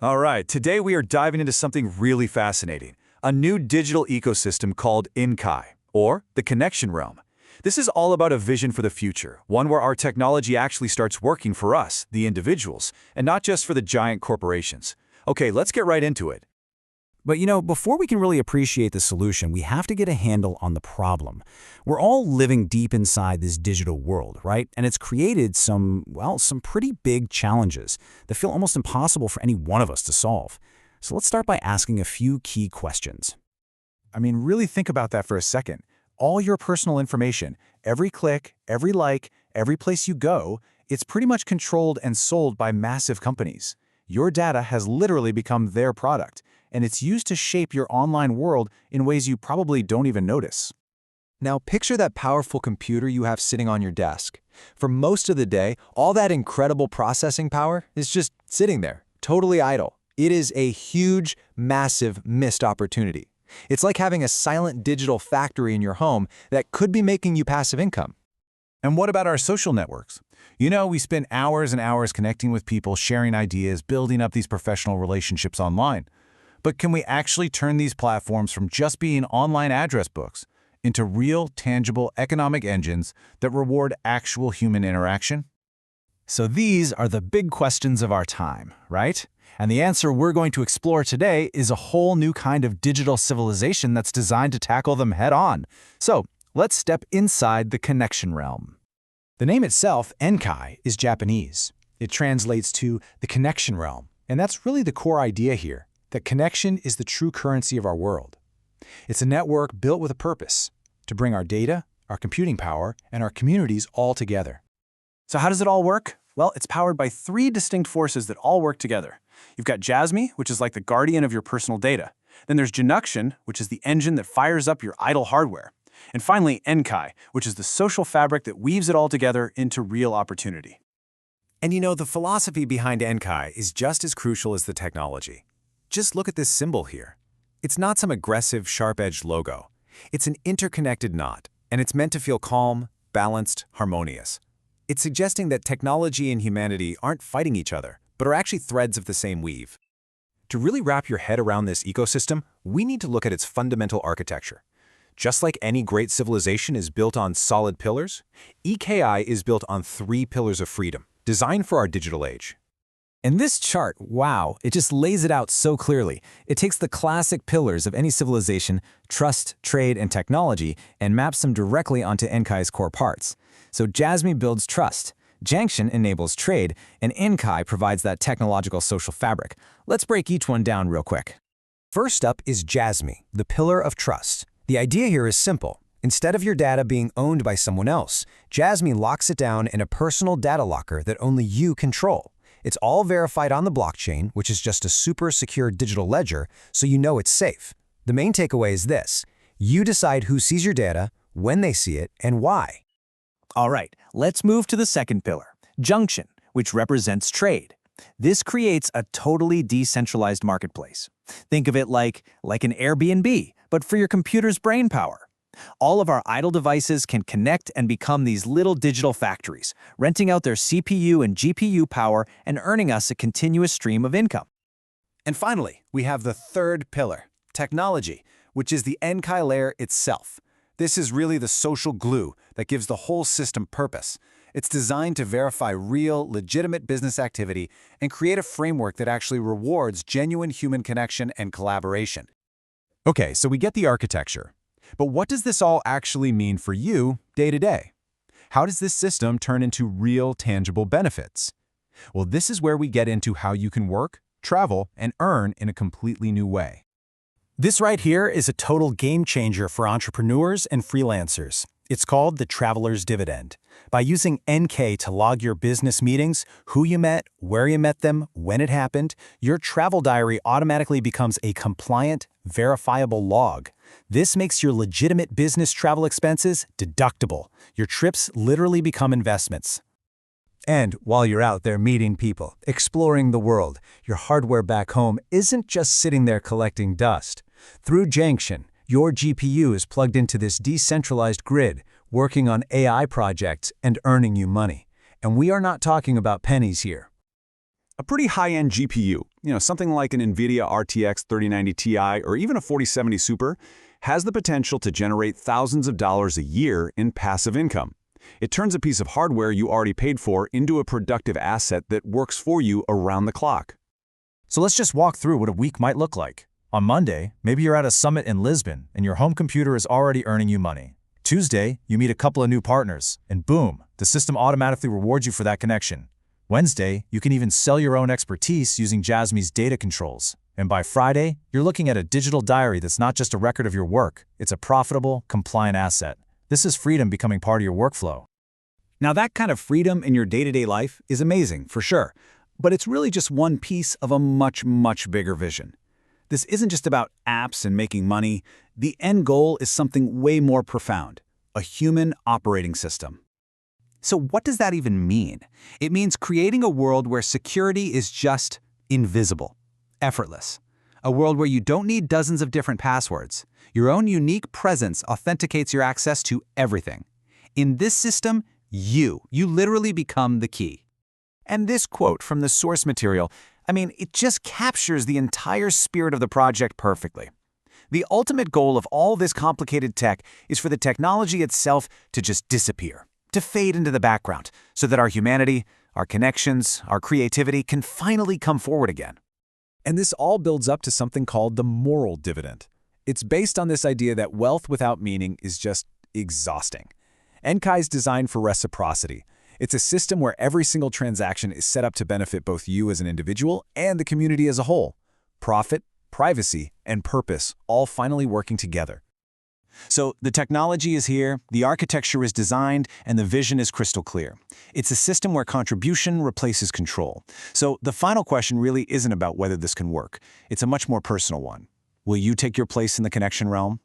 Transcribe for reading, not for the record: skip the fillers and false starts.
All right, today we are diving into something really fascinating, a new digital ecosystem called ENKAI, or the connection realm. This is all about a vision for the future, one where our technology actually starts working for us, the individuals, and not just for the giant corporations. Okay, let's get right into it. But before we can really appreciate the solution, we have to get a handle on the problem. We're all living deep inside this digital world, right? And it's created some pretty big challenges that feel almost impossible for any one of us to solve. So let's start by asking a few key questions. Really think about that for a second. All your personal information, every click, every like, every place you go, it's pretty much controlled and sold by massive companies. Your data has literally become their product, and it's used to shape your online world in ways you probably don't even notice. Now picture that powerful computer you have sitting on your desk. For most of the day, all that incredible processing power is just sitting there, totally idle. It is a huge, massive missed opportunity. It's like having a silent digital factory in your home that could be making you passive income. And what about our social networks? We spend hours and hours connecting with people, sharing ideas, building up these professional relationships online. But can we actually turn these platforms from just being online address books into real, tangible economic engines that reward actual human interaction? So these are the big questions of our time, right? And the answer we're going to explore today is a whole new kind of digital civilization that's designed to tackle them head-on. So let's step inside the connection realm. The name itself, ENKAI, is Japanese. It translates to the connection realm, and that's really the core idea here, that connection is the true currency of our world. It's a network built with a purpose, to bring our data, our computing power, and our communities all together. So how does it all work? Well, it's powered by three distinct forces that all work together. You've got Jasmy, which is like the guardian of your personal data. Then there's Junction, which is the engine that fires up your idle hardware. And finally, ENKAI, which is the social fabric that weaves it all together into real opportunity. And the philosophy behind ENKAI is just as crucial as the technology. Just look at this symbol here. It's not some aggressive, sharp-edged logo. It's an interconnected knot, and it's meant to feel calm, balanced, harmonious. It's suggesting that technology and humanity aren't fighting each other, but are actually threads of the same weave. To really wrap your head around this ecosystem, we need to look at its fundamental architecture. Just like any great civilization is built on solid pillars, ENKAI is built on 3 pillars of freedom, designed for our digital age. And this chart, wow, it just lays it out so clearly. It takes the classic pillars of any civilization, trust, trade, and technology, and maps them directly onto ENKAI's core parts. So Jasmy builds trust, Junction enables trade, and ENKAI provides that technological social fabric. Let's break each one down real quick. First up is Jasmy, the pillar of trust. The idea here is simple. Instead of your data being owned by someone else, Jasmy locks it down in a personal data locker that only you control. It's all verified on the blockchain, which is just a super secure digital ledger, so you know it's safe. The main takeaway is this: you decide who sees your data, when they see it, and why. All right, let's move to the second pillar, Junction, which represents trade. This creates a totally decentralized marketplace. Think of it like an Airbnb, but for your computer's brain power. All of our idle devices can connect and become these little digital factories, renting out their CPU and GPU power and earning us a continuous stream of income. And finally, we have the third pillar, technology, which is the ENKAI layer itself. This is really the social glue that gives the whole system purpose. It's designed to verify real, legitimate business activity and create a framework that actually rewards genuine human connection and collaboration. Okay, so we get the architecture. But what does this all actually mean for you day to day? How does this system turn into real, tangible benefits? Well, this is where we get into how you can work, travel, and earn in a completely new way. This right here is a total game changer for entrepreneurs and freelancers. It's called the Traveler's Dividend. By using ENKAI to log your business meetings, who you met, where you met them, when it happened, your travel diary automatically becomes a compliant, verifiable log. This makes your legitimate business travel expenses deductible. Your trips literally become investments. And while you're out there meeting people, exploring the world, your hardware back home isn't just sitting there collecting dust. Through Junction, your GPU is plugged into this decentralized grid, working on AI projects and earning you money. And we are not talking about pennies here. A pretty high-end GPU, something like an NVIDIA RTX 3090 Ti or even a 4070 Super, has the potential to generate thousands of dollars a year in passive income. It turns a piece of hardware you already paid for into a productive asset that works for you around the clock. So let's just walk through what a week might look like. On Monday, maybe you're at a summit in Lisbon and your home computer is already earning you money. Tuesday, you meet a couple of new partners, and boom, the system automatically rewards you for that connection. Wednesday, you can even sell your own expertise using Jasmine's data controls. And by Friday, you're looking at a digital diary that's not just a record of your work, it's a profitable, compliant asset. This is freedom becoming part of your workflow. Now that kind of freedom in your day-to-day life is amazing, for sure. But it's really just one piece of a much, much bigger vision. This isn't just about apps and making money. The end goal is something way more profound, a human operating system. So what does that even mean? It means creating a world where security is just invisible, effortless. A world where you don't need dozens of different passwords. Your own unique presence authenticates your access to everything. In this system, you literally become the key. And this quote from the source material, it just captures the entire spirit of the project perfectly. The ultimate goal of all this complicated tech is for the technology itself to just disappear, to fade into the background, so that our humanity, our connections, our creativity can finally come forward again. And this all builds up to something called the moral dividend. It's based on this idea that wealth without meaning is just exhausting. ENKAI is designed for reciprocity. It's a system where every single transaction is set up to benefit both you as an individual and the community as a whole. Profit, privacy, and purpose all finally working together. So the technology is here, the architecture is designed, and the vision is crystal clear. It's a system where contribution replaces control. So the final question really isn't about whether this can work. It's a much more personal one. Will you take your place in the connection realm?